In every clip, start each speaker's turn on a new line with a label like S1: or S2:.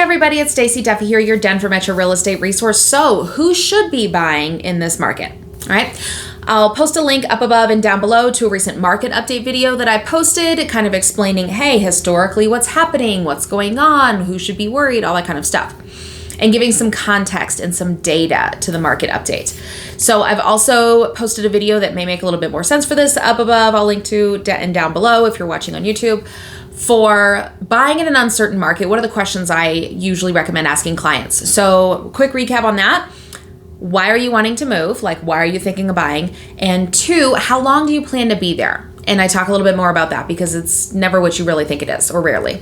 S1: everybody, it's Stacey Duffy here, your Denver Metro real estate resource. So who should be buying in this market? All right. I'll post a link up above and down below to a recent market update video that I posted, kind of explaining, hey, historically, what's happening, what's going on, who should be worried, all that kind of stuff, and giving some context and some data to the market update. So I've also posted a video that may make a little bit more sense for this up above. I'll link to and down below if you're watching on YouTube. For buying in an uncertain market, what are the questions I usually recommend asking clients? So quick recap on that. Why are you wanting to move? Like, why are you thinking of buying? And two, how long do you plan to be there? And I talk a little bit more about that because it's never what you really think it is, or rarely.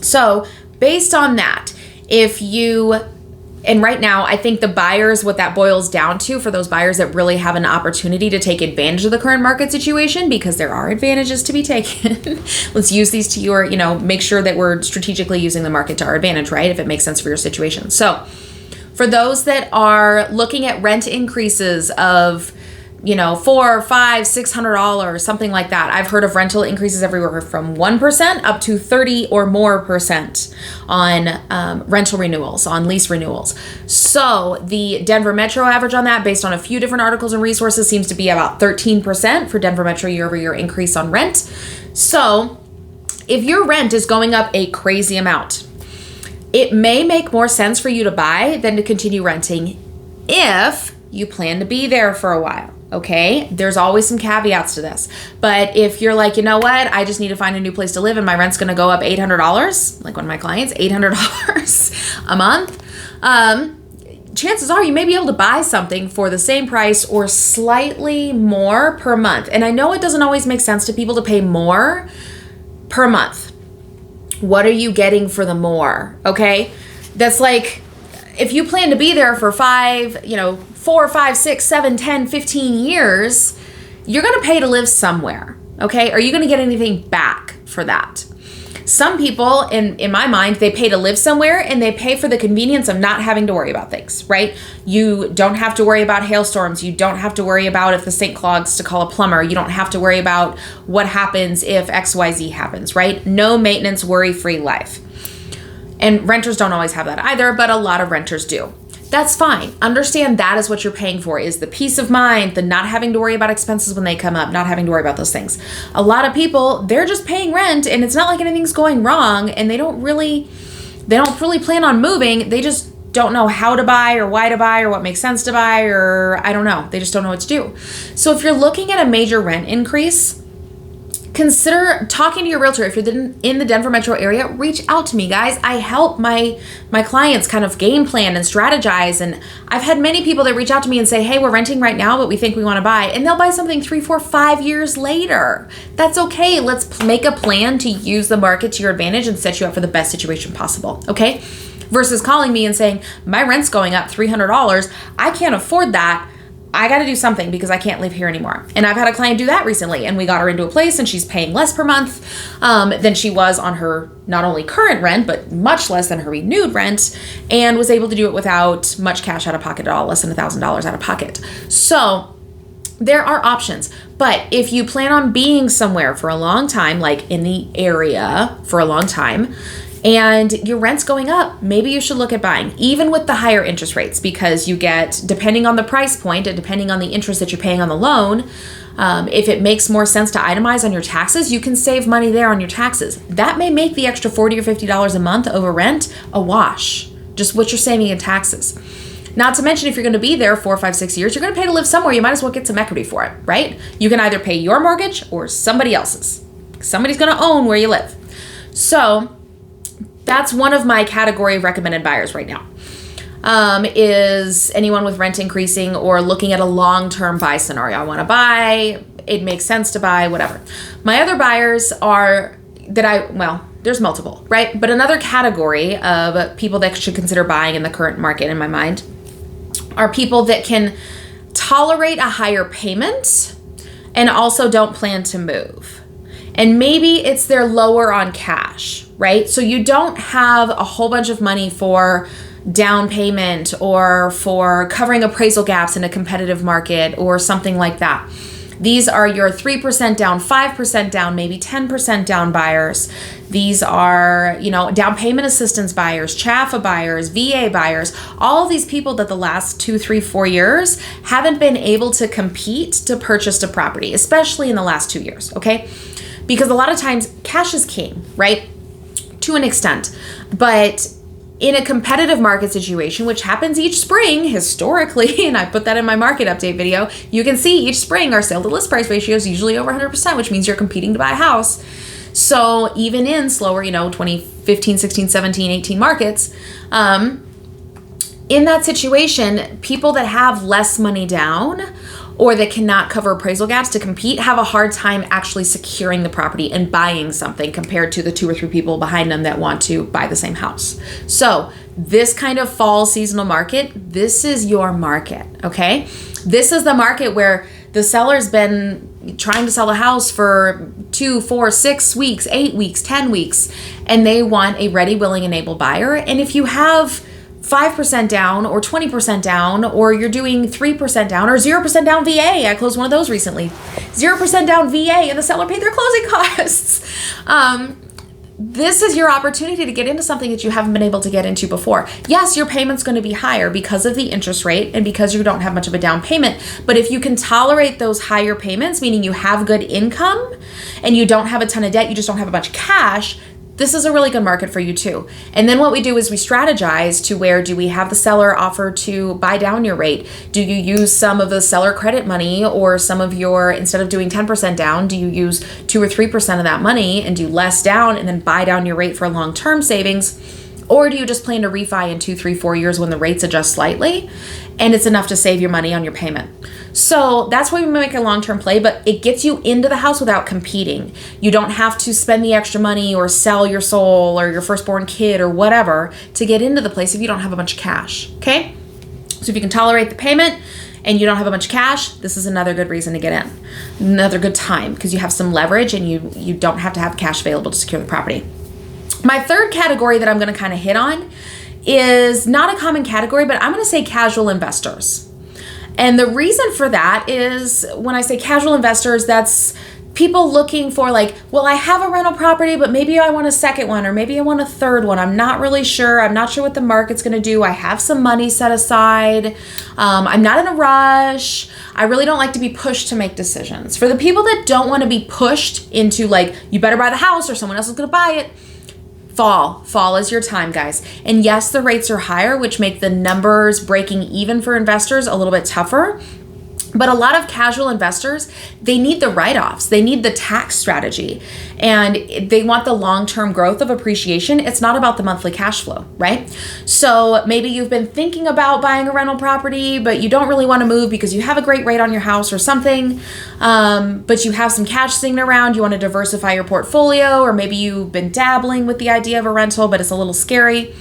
S1: So based on that, and right now, I think the buyers, what that boils down to for those buyers that really have an opportunity to take advantage of the current market situation, because there are advantages to be taken. Let's use these to make sure that we're strategically using the market to our advantage, right? If it makes sense for your situation. So for those that are looking at rent increases of, $400, $500, $600, something like that. I've heard of rental increases everywhere from 1% up to 30 or more % on rental renewals, on lease renewals. So the Denver Metro average on that, based on a few different articles and resources, seems to be about 13% for Denver Metro year-over-year increase on rent. So if your rent is going up a crazy amount, it may make more sense for you to buy than to continue renting if you plan to be there for a while. Okay, there's always some caveats to this. But if you're like, you know what, I just need to find a new place to live and my rent's going to go up $800, like one of my clients, $800 a month, chances are you may be able to buy something for the same price or slightly more per month. And I know it doesn't always make sense to people to pay more per month. What are you getting for the more? Okay, that's like, if you plan to be there for 4, 5, 6, 7, 10, 15 years, you're going to pay to live somewhere. Okay. Are you going to get anything back for that? Some people, in my mind, they pay to live somewhere and they pay for the convenience of not having to worry about things, right? You don't have to worry about hailstorms. You don't have to worry about if the sink clogs to call a plumber. You don't have to worry about what happens if XYZ happens, right? No maintenance, worry-free life. And renters don't always have that either, but a lot of renters do. That's fine. Understand that is what you're paying for, is the peace of mind, the not having to worry about expenses when they come up, not having to worry about those things. A lot of people, they're just paying rent and it's not like anything's going wrong and they don't really plan on moving. They just don't know how to buy or why to buy or what makes sense to buy, or I don't know. They just don't know what to do. So if you're looking at a major rent increase, consider talking to your realtor. If you're in the Denver metro area, reach out to me, guys. I help my clients kind of game plan and strategize. And I've had many people that reach out to me and say, hey, we're renting right now, but we think we want to buy. And they'll buy something 3, 4, 5 years later. That's okay. Let's make a plan to use the market to your advantage and set you up for the best situation possible. Okay? Versus calling me and saying, my rent's going up $300. I can't afford that. I got to do something because I can't live here anymore. And I've had a client do that recently, and we got her into a place and she's paying less per month than she was on her not only current rent, but much less than her renewed rent, and was able to do it without much cash out of pocket at all, less than $1,000 out of pocket. So there are options. But if you plan on being somewhere for a long time, like in the area for a long time, and your rent's going up, maybe you should look at buying, even with the higher interest rates, because you get, depending on the price point and depending on the interest that you're paying on the loan, if it makes more sense to itemize on your taxes, you can save money there on your taxes. That may make the extra $40 or $50 a month over rent a wash, just what you're saving in taxes. Not to mention, if you're going to be there 4, 5, 6 years, you're going to pay to live somewhere. You might as well get some equity for it, right? You can either pay your mortgage or somebody else's. Somebody's going to own where you live. So that's one of my category of recommended buyers right now, is anyone with rent increasing or looking at a long-term buy scenario. I want to buy, it makes sense to buy, whatever. My other buyers are there's multiple, right? But another category of people that should consider buying in the current market, in my mind, are people that can tolerate a higher payment and also don't plan to move. And maybe it's they're lower on cash, right? So you don't have a whole bunch of money for down payment or for covering appraisal gaps in a competitive market or something like that. These are your 3% down, 5% down, maybe 10% down buyers. These are, down payment assistance buyers, CHAFA buyers, VA buyers, all of these people that the last 2, 3, 4 years haven't been able to compete to purchase a property, especially in the last 2 years, okay? Because a lot of times cash is king, right? To an extent. But in a competitive market situation, which happens each spring historically, and I put that in my market update video, you can see each spring our sale to list price ratio is usually over 100%, which means you're competing to buy a house. So even in slower, 2015, 16, 17, 18 markets, in that situation, people that have less money down or that cannot cover appraisal gaps to compete have a hard time actually securing the property and buying something compared to the 2 or 3 people behind them that want to buy the same house. So this kind of fall seasonal market, this is your market, okay? This is the market where the seller's been trying to sell a house for 2, 4, 6 weeks, 8 weeks, 10 weeks, and they want a ready, willing, and able buyer. And if you have 5% down or 20% down, or you're doing 3% down or 0% down VA. I closed one of those recently. 0% down VA and the seller paid their closing costs. This is your opportunity to get into something that you haven't been able to get into before. Yes, your payment's going to be higher because of the interest rate and because you don't have much of a down payment. But if you can tolerate those higher payments, meaning you have good income and you don't have a ton of debt, you just don't have a bunch of cash, this is a really good market for you too. And then what we do is we strategize to where do we have the seller offer to buy down your rate? Do you use some of the seller credit money or some of your, instead of doing 10% down, do you use 2 or 3% of that money and do less down and then buy down your rate for long-term savings? Or do you just plan to refi in 2, 3, 4 years when the rates adjust slightly and it's enough to save your money on your payment? So that's why we make a long-term play, but it gets you into the house without competing. You don't have to spend the extra money or sell your soul or your firstborn kid or whatever to get into the place if you don't have a bunch of cash, okay? So if you can tolerate the payment and you don't have a bunch of cash, this is another good reason to get in. Another good time because you have some leverage and you don't have to have cash available to secure the property. My third category that I'm going to kind of hit on is not a common category, but I'm going to say casual investors. And the reason for that is when I say casual investors, that's people looking for like, well, I have a rental property, but maybe I want a second one or maybe I want a third one. I'm not really sure. I'm not sure what the market's going to do. I have some money set aside. I'm not in a rush. I really don't like to be pushed to make decisions. For the people that don't want to be pushed into like, you better buy the house or someone else is going to buy it, Fall is your time, guys. And yes, the rates are higher, which make the numbers breaking even for investors a little bit tougher. But a lot of casual investors, they need the write-offs. They need the tax strategy. And they want the long-term growth of appreciation. It's not about the monthly cash flow, right? So maybe you've been thinking about buying a rental property, but you don't really want to move because you have a great rate on your house or something. But you have some cash sitting around. You want to diversify your portfolio, or maybe you've been dabbling with the idea of a rental, but it's a little scary.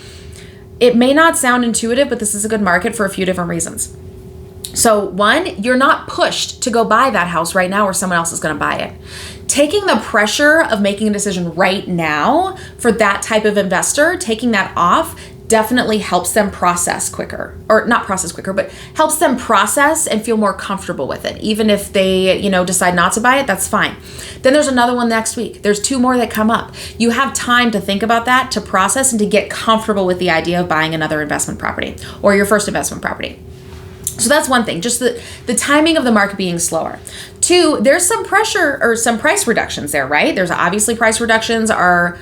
S1: It may not sound intuitive, but this is a good market for a few different reasons. So one, you're not pushed to go buy that house right now or someone else is going to buy it. Taking the pressure of making a decision right now for that type of investor, taking that off definitely helps them process quicker, or not process quicker, but helps them process and feel more comfortable with it. Even if they, decide not to buy it, that's fine. Then there's another one next week. There's 2 more that come up. You have time to think about that, to process and to get comfortable with the idea of buying another investment property or your first investment property. So that's one thing, just the timing of the market being slower. 2, there's some pressure or some price reductions there, right? There's obviously price reductions. Our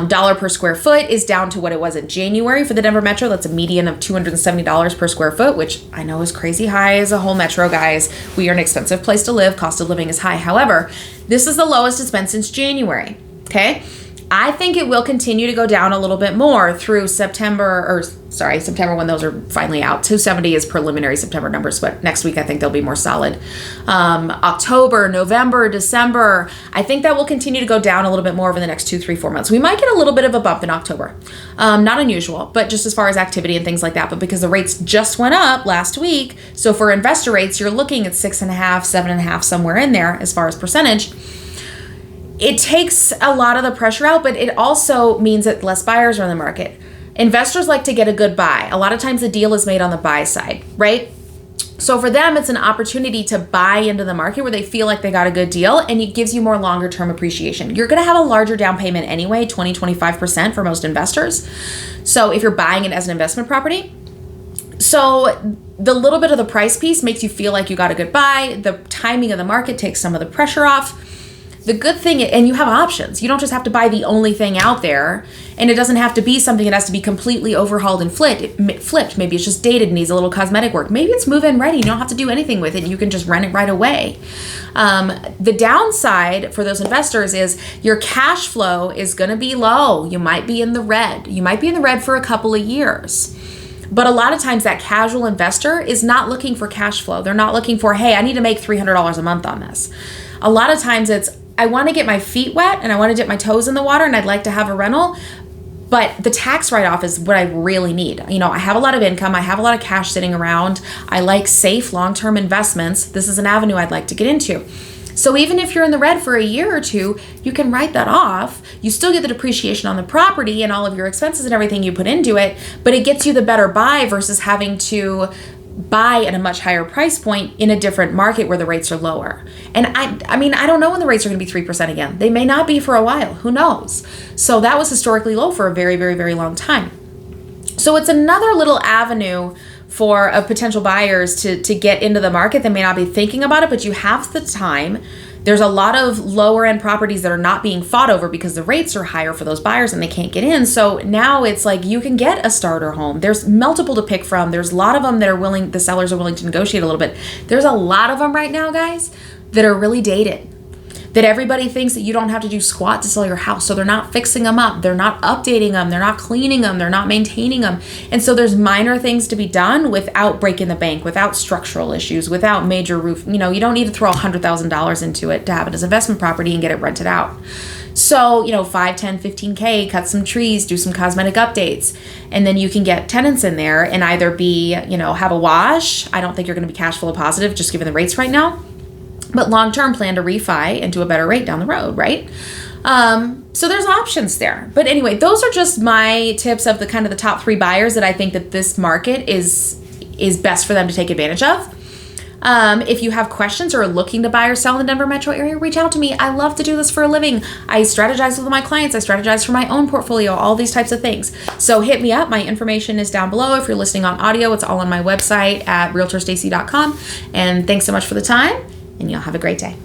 S1: dollar per square foot is down to what it was in January for the Denver Metro. That's a median of $270 per square foot, which I know is crazy high as a whole metro, guys. We are an expensive place to live. Cost of living is high. However, this is the lowest it's been since January, okay? I think it will continue to go down a little bit more through September when those are finally out. 270 is preliminary September numbers, but next week I think they'll be more solid. October, November, December, I think that will continue to go down a little bit more over the next 2, 3, 4 months. We might get a little bit of a bump in October. Not unusual, but just as far as activity and things like that. But because the rates just went up last week, so for investor rates, you're looking at 6.5, 7.5, somewhere in there as far as percentage. It takes a lot of the pressure out, but it also means that less buyers are in the market. Investors like to get a good buy. A lot of times the deal is made on the buy side, right? So for them, it's an opportunity to buy into the market where they feel like they got a good deal, and it gives you more longer term appreciation. You're going to have a larger down payment anyway, 20-25% for most investors. So if you're buying it as an investment property, so the little bit of the price piece makes you feel like you got a good buy. The timing of the market takes some of the pressure off. The good thing, and you have options. You don't just have to buy the only thing out there, and it doesn't have to be something that has to be completely overhauled and flipped. Maybe it's just dated and needs a little cosmetic work. Maybe it's move-in ready. You don't have to do anything with it. You can just rent it right away. The downside for those investors is your cash flow is going to be low. You might be in the red. You might be in the red for a couple of years. But a lot of times that casual investor is not looking for cash flow. They're not looking for, hey, I need to make $300 a month on this. A lot of times it's, I want to get my feet wet and I want to dip my toes in the water and I'd like to have a rental, but the tax write-off is what I really need. You know, I have a lot of income. I have a lot of cash sitting around. I like safe long-term investments. This is an avenue I'd like to get into. So even if you're in the red for a year or two, you can write that off. You still get the depreciation on the property and all of your expenses and everything you put into it, but it gets you the better buy versus having to buy at a much higher price point in a different market where the rates are lower. And I mean, I don't know when the rates are going to be 3% again. They may not be for a while. Who knows? So that was historically low for a very, very, very long time. So it's another little avenue for potential buyers to get into the market. They may not be thinking about it, but you have the time. There's a lot of lower end properties that are not being fought over because the rates are higher for those buyers and they can't get in. So now it's like you can get a starter home. There's multiple to pick from. There's a lot of them that are willing, the sellers are willing to negotiate a little bit. There's a lot of them right now, guys, that are really dated. That everybody thinks that you don't have to do squat to sell your house. So they're not fixing them up. They're not updating them. They're not cleaning them. They're not maintaining them. And so there's minor things to be done without breaking the bank, without structural issues, without major roof. You know, you don't need to throw $100,000 into it to have it as investment property and get it rented out. So, you know, 5, 10, 15K, cut some trees, do some cosmetic updates, and then you can get tenants in there and either be, you know, have a wash. I don't think you're going to be cash flow positive just given the rates right now. But long-term plan to refi and do a better rate down the road, right? So there's options there. But anyway, those are just my tips of the kind of the top 3 buyers that I think that this market is best for them to take advantage of. If you have questions or are looking to buy or sell in the Denver metro area, reach out to me. I love to do this for a living. I strategize with my clients. I strategize for my own portfolio, all these types of things. So hit me up. My information is down below. If you're listening on audio, it's all on my website at realtorstacy.com. And thanks so much for the time, and you'll have a great day.